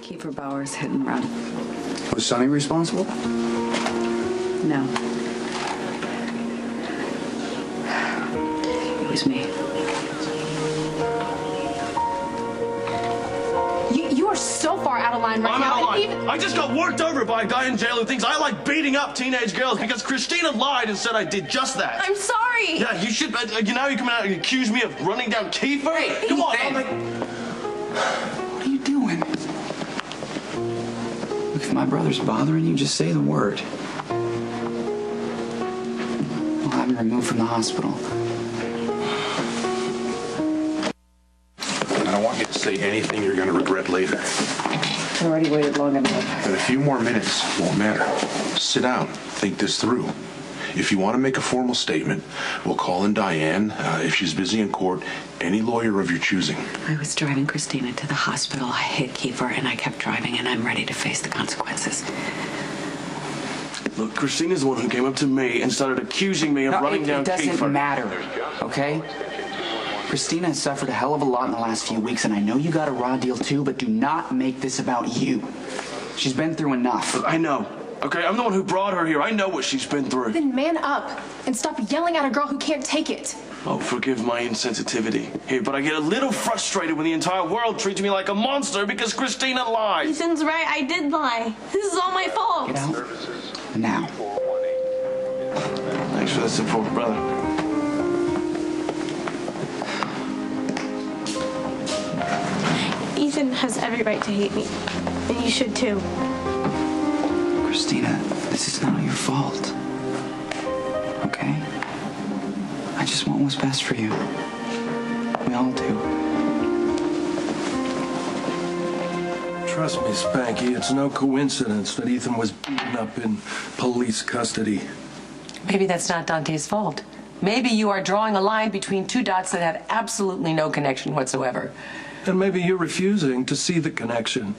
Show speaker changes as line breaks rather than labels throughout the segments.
Kiefer Bauer's hit and run.
Was Sonny responsible?
No. It was me.
You are so far out of line right now.
I'm out of line. I just got worked over by a guy in jail who thinks I like beating up teenage girls because Christina lied and said I did just that.
I'm sorry.
Yeah, you should. Now you come out and accuse me of running down Kiefer?
Hey,
come on.
What are you doing? Look, if my brother's bothering you, just say the word. We'll have him removed from the hospital.
I don't want you to say anything you're going to regret later.
I already waited long enough.
But a few more minutes won't matter. Sit down. Think this through. If you want to make a formal statement, we'll call in Diane. If she's busy in court, any lawyer of your choosing.
I was driving Christina to the hospital. I hit Kiefer, and I kept driving, and I'm ready to face the consequences.
Look, Christina's the one who came up to me and started accusing me of running down Kiefer.
It doesn't matter, okay? Christina has suffered a hell of a lot in the last few weeks, and I know you got a raw deal too, but do not make this about you. She's been through enough.
I know. Okay, I'm the one who brought her here. I know what she's been through.
Then man up and stop yelling at a girl who can't take it.
Oh, forgive my insensitivity here, but I get a little frustrated when the entire world treats me like a monster because Christina lied.
Ethan's right. I did lie. This is all my fault.
Get out now.
Thanks for the support, brother.
Ethan has every right to hate me, and you should too.
Christina, this is not your fault. Okay? I just want what's best for you. We all do.
Trust me, Spanky, it's no coincidence that Ethan was beaten up in police custody.
Maybe that's not Dante's fault. Maybe you are drawing a line between two dots that have absolutely no connection whatsoever.
And maybe you're refusing to see the connection.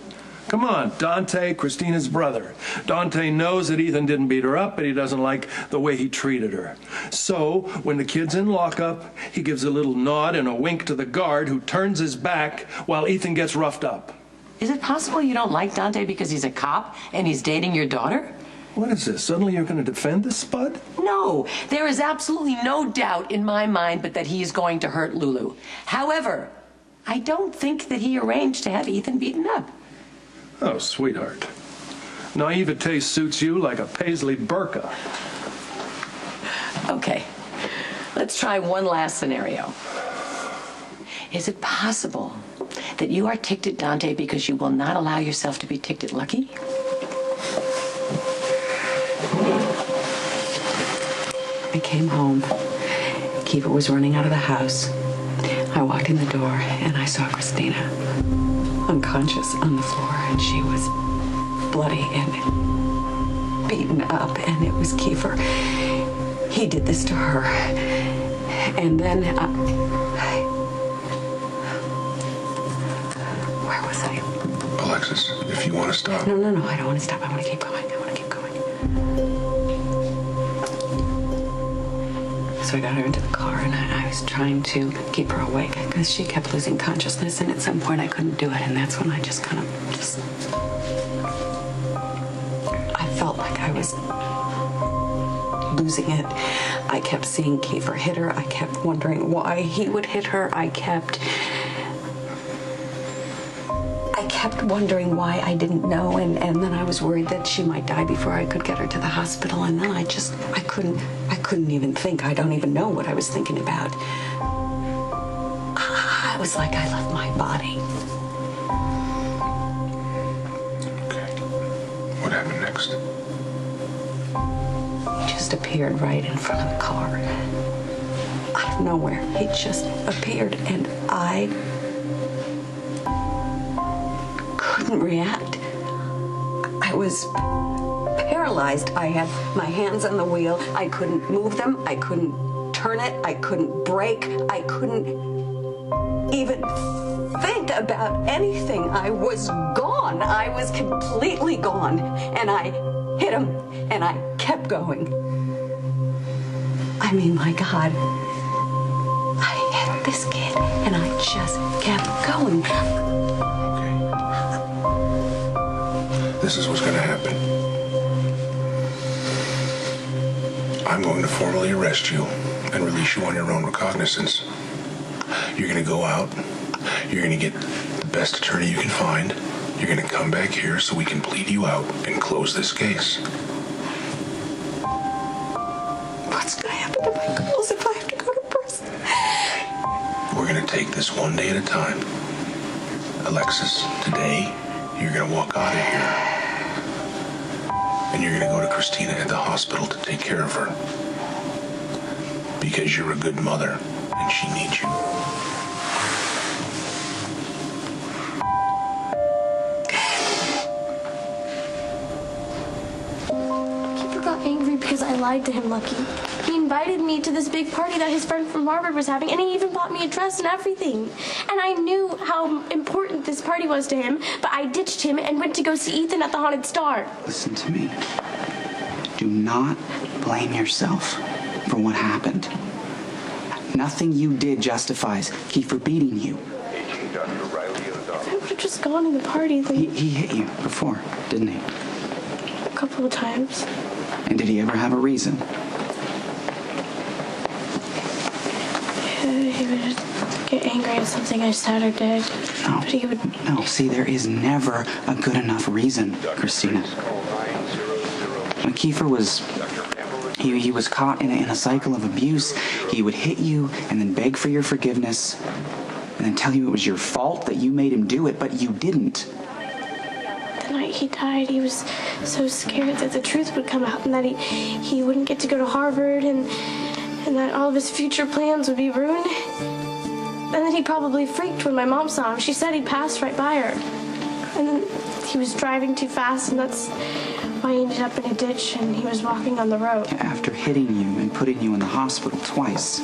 Come on, Dante, Christina's brother. Dante knows that Ethan didn't beat her up, but he doesn't like the way he treated her. So, when the kid's in lockup, he gives a little nod and a wink to the guard who turns his back while Ethan gets roughed up.
Is it possible you don't like Dante because he's a cop and he's dating your daughter?
What is this? Suddenly you're going to defend this spud?
No, there is absolutely no doubt in my mind but that he is going to hurt Lulu. However, I don't think that he arranged to have Ethan beaten up.
Oh, sweetheart. Naivete suits you like a paisley burqa.
Okay, let's try one last scenario. Is it possible that you are ticked at Dante because you will not allow yourself to be ticked at Lucky?
I came home. Kiefer was running out of the house. I walked in the door, and I saw Christina unconscious on the floor, and she was bloody and beaten up, and it was Kiefer. He did this to her. And then where was I?
Alexis, if you want to stop.
No, I don't want to stop. I want to keep going. So I got her into the car, and I was trying to keep her awake because she kept losing consciousness, and at some point I couldn't do it, and that's when I just I felt like I was losing it. I kept seeing Kiefer hit her. I kept wondering why he would hit her. I kept wondering why I didn't know, and then I was worried that she might die before I could get her to the hospital, and then I couldn't even think. I don't even know what I was thinking about. I was like I left my body.
Okay. What happened next?
He just appeared right in front of the car. Out of nowhere, he just appeared, and I couldn't react. I was paralyzed. I had my hands on the wheel. I couldn't move them. I couldn't turn it. I couldn't brake. I couldn't even think about anything. I was gone. I was completely gone. And I hit him, and I kept going. I mean, my God. I hit this kid, and I just kept going.
Okay. this is what's going to happen. I'm going to formally arrest you and release you on your own recognizance. You're going to go out. You're going to get the best attorney you can find. You're going to come back here so we can plead you out and close this case.
What's going to happen to my girls if I have to go to prison?
We're going to take this one day at a time. Alexis, today, you're going to walk out of here. And you're going to go to Christina at the hospital to take care of her. Because you're a good mother, and she needs you.
Kiefer got angry because I lied to him, Lucky. He invited me to this big party that his friend from Harvard was having, and he even bought me a dress and everything. And I knew how important this party was to him, but I ditched him and went to go see Ethan at the Haunted Star.
Listen to me. Do not blame yourself for what happened. Nothing you did justifies Kiefer beating you.
I would have just gone to the party.
He hit you before, didn't he?
A couple of times.
And did he ever have a reason?
He would just get angry at something I said or did.
No.
But he would...
No, see, there is never a good enough reason, Christina. When Kiefer was... He was caught in a cycle of abuse. He would hit you and then beg for your forgiveness and then tell you it was your fault that you made him do it, but you didn't.
The night he died, he was so scared that the truth would come out and that he wouldn't get to go to Harvard and that all of his future plans would be ruined. And then he probably freaked when my mom saw him. She said he passed right by her. And then he was driving too fast, and that's why he ended up in a ditch, and he was walking on the road.
After hitting you and putting you in the hospital twice,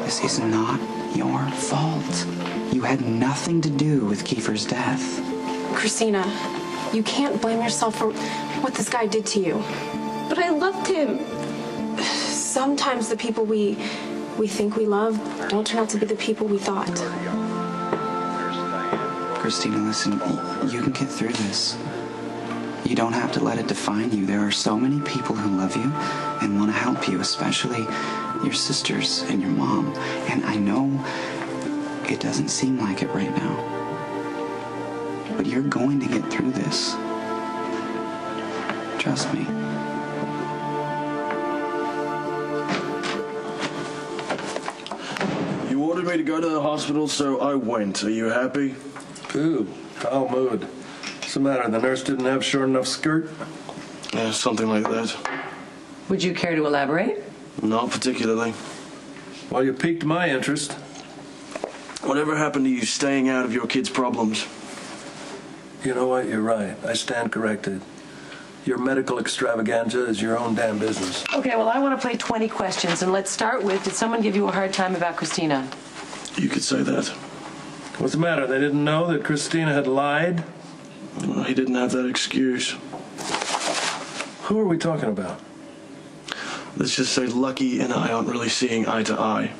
this is not your fault. You had nothing to do with Kiefer's death.
Christina, you can't blame yourself for what this guy did to you.
But I loved him.
Sometimes the people we think we love don't turn out to be the people we thought.
Christina, listen, you can get through this. You don't have to let it define you. There are so many people who love you and want to help you, especially your sisters and your mom. And I know it doesn't seem like it right now. But you're going to get through this. Trust me.
You ordered me to go to the hospital, so I went. Are you happy?
Ooh, foul mood. What's the matter? The nurse didn't have short enough skirt?
Yeah, something like that.
Would you care to elaborate?
Not particularly.
Well, you piqued my interest.
Whatever happened to you staying out of your kids' problems?
You know what? You're right. I stand corrected. Your medical extravaganza is your own damn business.
Okay, well, I want to play 20 questions, and let's start with, did someone give you a hard time about Christina?
You could say that.
What's the matter? They didn't know that Christina had lied?
Well, he didn't have that excuse.
Who are we talking about?
Let's just say Lucky and I aren't really seeing eye to eye.